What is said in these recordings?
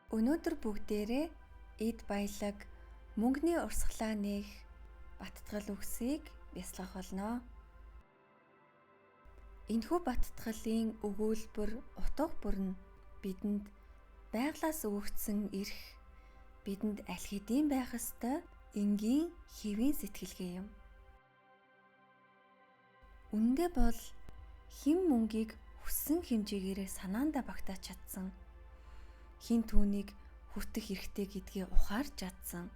Өнөөдөр бүгдээрээ эд баялаг, мөнгөний урсгалаа нээх баттгал үгсийг бясалгах болно. Энэхүү баттгалын өгүүлбэр утга бүр нь бидэнд байглаас өгөгдсөн эрх, бидэнд аль хэдийн байх ёстой энгийн хэвийн сэтгэлгээ юм. Үүндээ бол хэн мөнгийг хүссэн хэмжээгээрээ санаандаа багтааж чадсан, хэн түүнийг хүртэх хэрэгтэй гэдгээ ухаарч чадсан,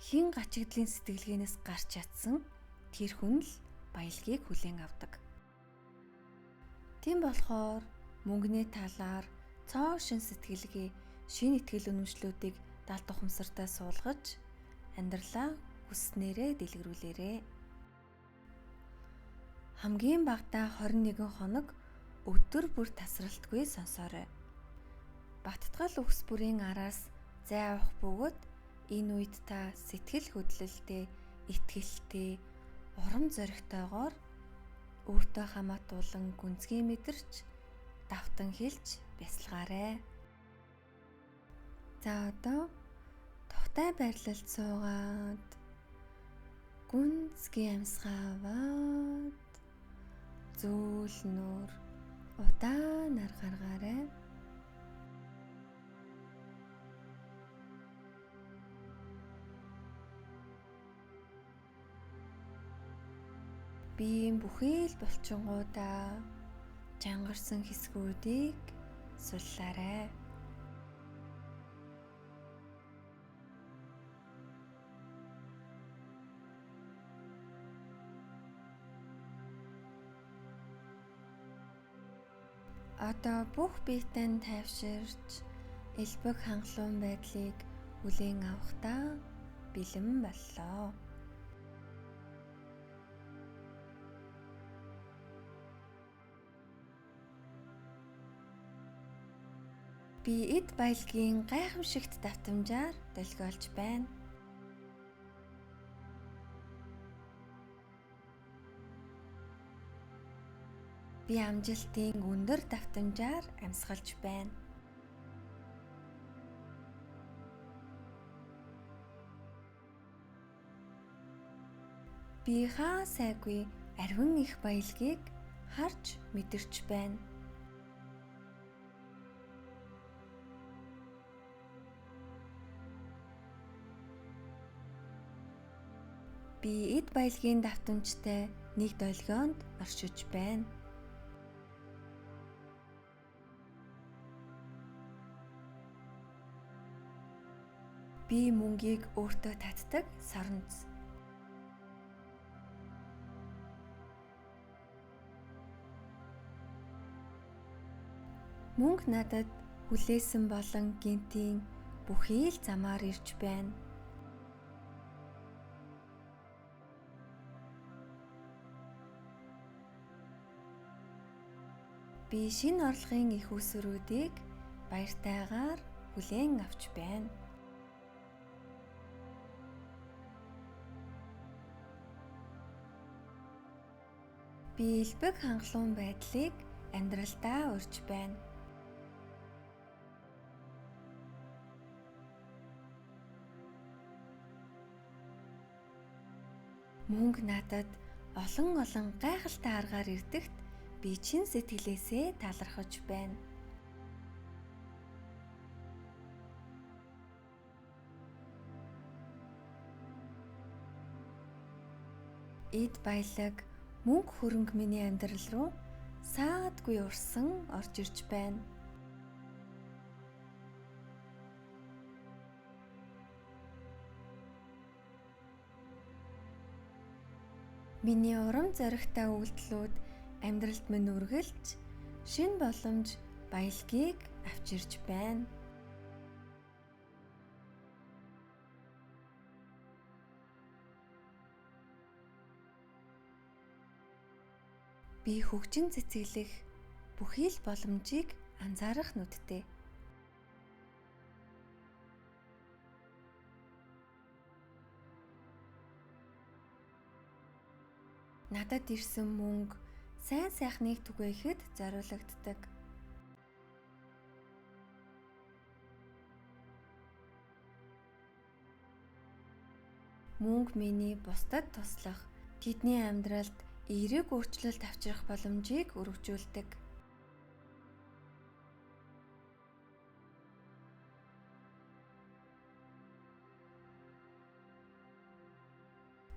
хэн гачигдлын сэтгэлгээнээс гарч чадсан тэр хүн л баялагийг хүлээн авдаг. Тийм болохоор мөнгөний талаар цоо шин сэтгэлгээ, шин итгэл үнэмшлүүдийг далд ухамсартаа суулгаж амьдралаа хүсснээрээ дэлгэрүүлээрэй. Хамгийн багадаа 21 хоног өдөр бүр тасралтгүй сонсоорой. Баттгал үгс бүрийн араас зай авах бөгөөд энэ үед та сэтгэл хөдлөлтэй, итгэлтэй, урам зоригтойгоор өөртөө хамаатуулан гүнзгий мэдэрч давтан хэлж бясалгаарай. За одоо тухтай байрлалд суугаад гүнзгий амьсгаа аваад зөөлнөр удаанаар гаргаарай. Биеийн бүхий л булчингуудаа чангарсан хэсгүүдийг суллаарай. Одоо бүх биетэй тайвширч элбэг хангалуун байдлыг хүлээн авахдаа бэлэн боллоо. Би эд баялагын гайхамшигт давтамжаар долгиолж байна. Би амжилтын өндөр давтамжаар амьсгалж байна. Би хаа сайгүй арвин их баялагийг харж мэдэрч байна. Би эд баялагын давтамжтай нэг долгионд оршиж байна. Би мөнгийг өөртөө татдаг соронц. Мөнгө надад хүлээсэн болон гинтийн бүхий л замаар ирж байна. Би шинэ орлогын их усруудыг баяртайгаар хүлээн авч байна. Би элбэг хангалуун байдлыг амьдралдаа урьж байна. Мөнгө надад олон гайхалтай аргаар ирдэгт би чин сэтгэлээсээ талархаж байна. Эд баялаг, мөнгө хөрөнгө миний амьдрал руу саадгүй урсан орж ирж байна. Миний урам зоригтой үйлдэлүүд амьдралд минь үргэлж шинэ боломж, баялагийг авчирч байна. Би хөгжин цэцэглэх бүхий л боломжийг анзаарах нүдтэй. Надад ирсэн мөнгө сайн сайхныг түгээхэд зориулагддаг. Мөнгө миний бусдад туслах, тэдний амьдралд эерэг өөрчлөлт авчрах боломжийг өргөжүүлдэг.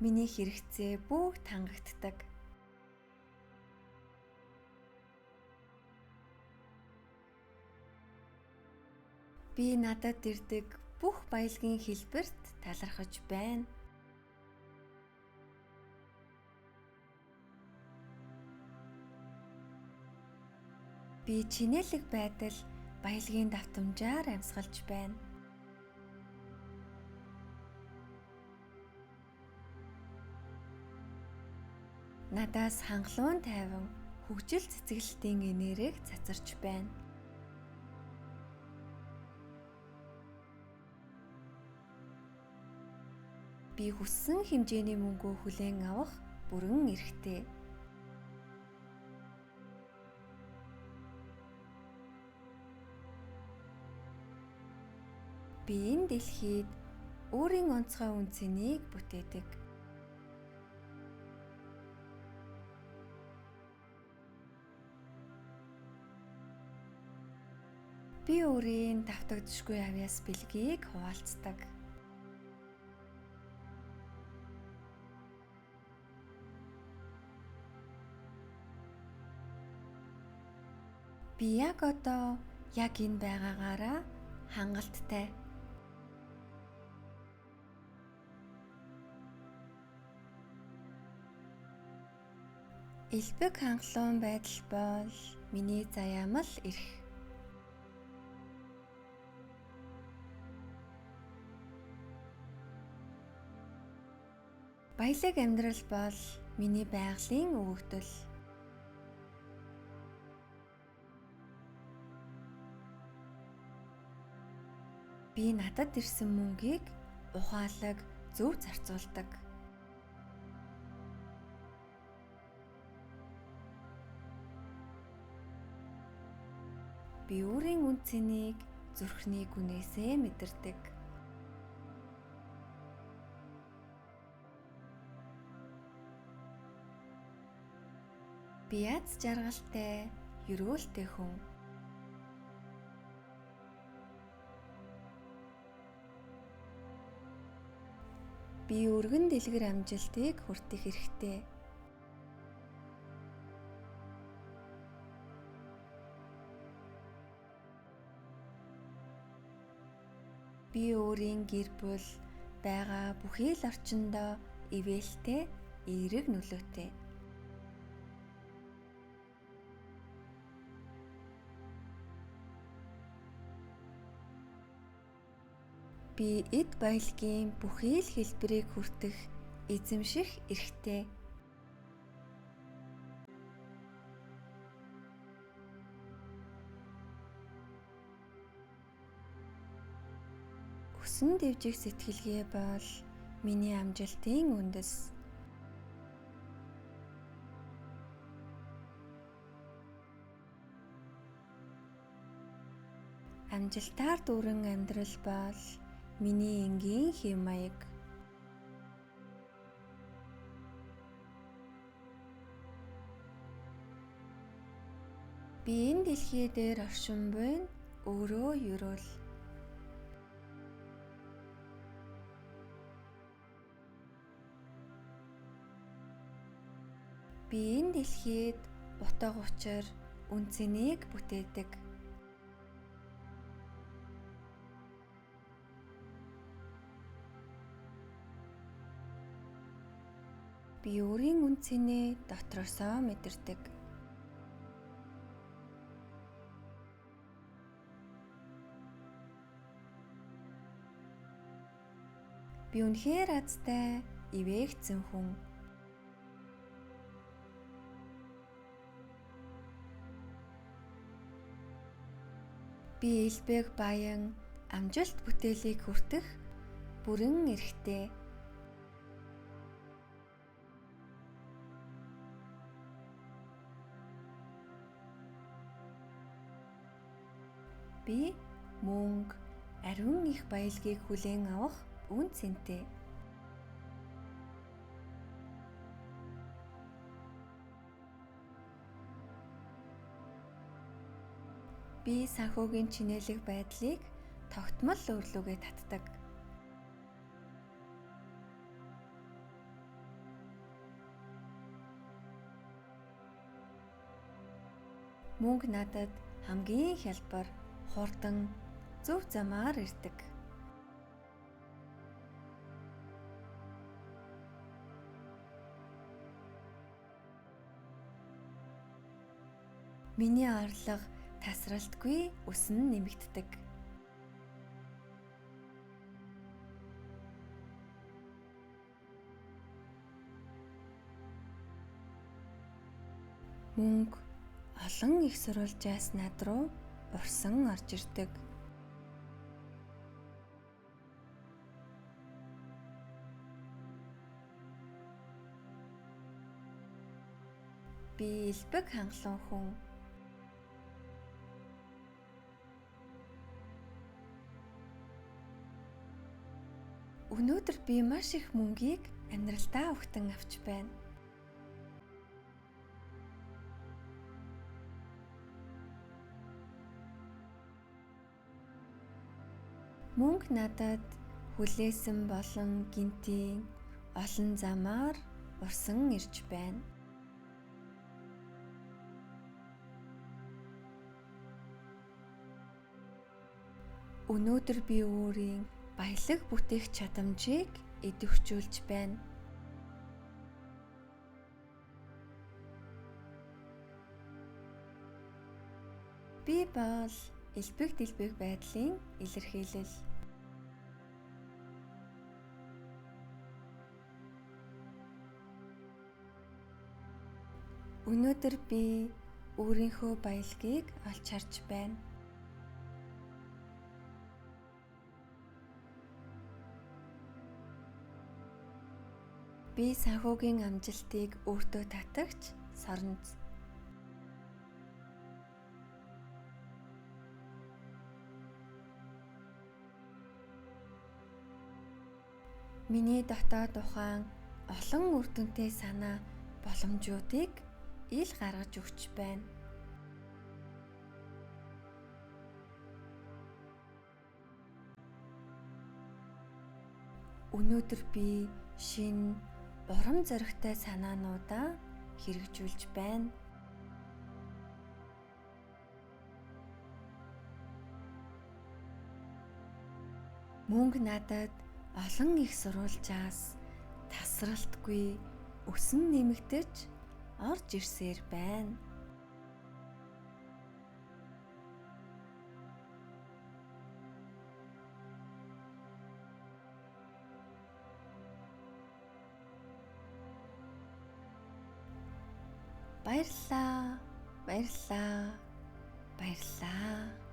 Миний хэрэгцээ бүгд хангагддаг. Би надад ирдэг бүх баялагын хэлбэрт талархаж байна. Би чинэлэг байдал баялагын давтамжаар амьсгалж байна. Надаас хангалуун тайван хөгжил цэцгэлтийн энерги цацарч байна. Би хүссэн хэмжээний мөнгөө хүлээн авах бүрэн эрхтэй. Би энэ дэлхийд өөрийн онцгой үн цэнийг бүтээдэг. Би өөрийн давтагдшгүй авьяас бэлгийг хуваалцдаг. Би яг одоо яг энэ байгаагаараа хангалттай. Элбэг хангалуун байдал бол миний заяамал эрх. Баялаг амьдрал бол миний байгалийн өгөгдөл. Би надад ирсэн мөнгийг ухаалаг зөв зарцуулдаг. Би өөрийн үн цэнийг зүрхний гүнээсээ мэдэрдэг. Би яз жаргалтай, ерөөлтэй хүн. Би өргөн дэлгэр амжилтыг хүртэх хэрэгтэй. Би өөрийн гэр бүл байгаа бүхий л орчиндөө ивэлтэй, эерэг нөлөөтэй. Би эд баялагын бүхий л хэлбэрийг хүртэх эзэмших эрхтэй. Өсөн дэвжих сэтгэлгээ бол миний амжилтын үндэс. Амжилтаар дүүрэн амьдрал бол миний энгийн хэв маяг. Би энэ дэлхий дээр оршин буй өөрөө ерөөл. Би энэ дэлхийд утга учир үн цэнийг бүтээдэг. Би өөрийн үн цэнээ дотроосоо мэдэрдэг. Би үнэхээр азтай, ивээгцэн хүн. Би элбэг баян амжилт бүтээлийг хүртэх бүрэн эрхтэй. Би мөнгө, ариун их баялагийг хүлээн авах үн цэнтэй. Би санхүүгийн чинээлэг байдлыг тогтмол өөрлөгөө татдаг. Мөнгө надад хамгийн хялбар, хурдан, зөв замаар ирдэг. Миний орлого тасралтгүй өснө нэмэгддэг. Мөнгө олон их сурвалжаас над руу урсан орж ирдэг. Би элбэг хангалуун хүн. Өнөөдөр би маш их мөнгийг амьдралдаа өгтөн авч байна. Мөнгө надад хүлээсэн болон гинтийн олон замаар урсан ирж байна. Өнөөдөр би өөрийн баялаг бүтээх чадамжийг идэвхжүүлж байна. Би бол элбэг дэлбэг байдлын илэрхийлэл. Өнөөдөр би өөрийнхөө баялагийг олж харж байна. Би санхүүгийн амжилтыг өөртөө татагч соронз. Миний дотоод ухаан олон үр дүнтэй санаа боломжуудыг ил гаргаж өгч байна. Өнөөдөр би шинэ урам зоригтой санаануудаа хэрэгжүүлж байна. Мөнгө надад олон их сурвалжаас тасралтгүй өсөн нэмэгдэж орж ирсээр байна. Баярлалаа. Баярлалаа. Баярлалаа.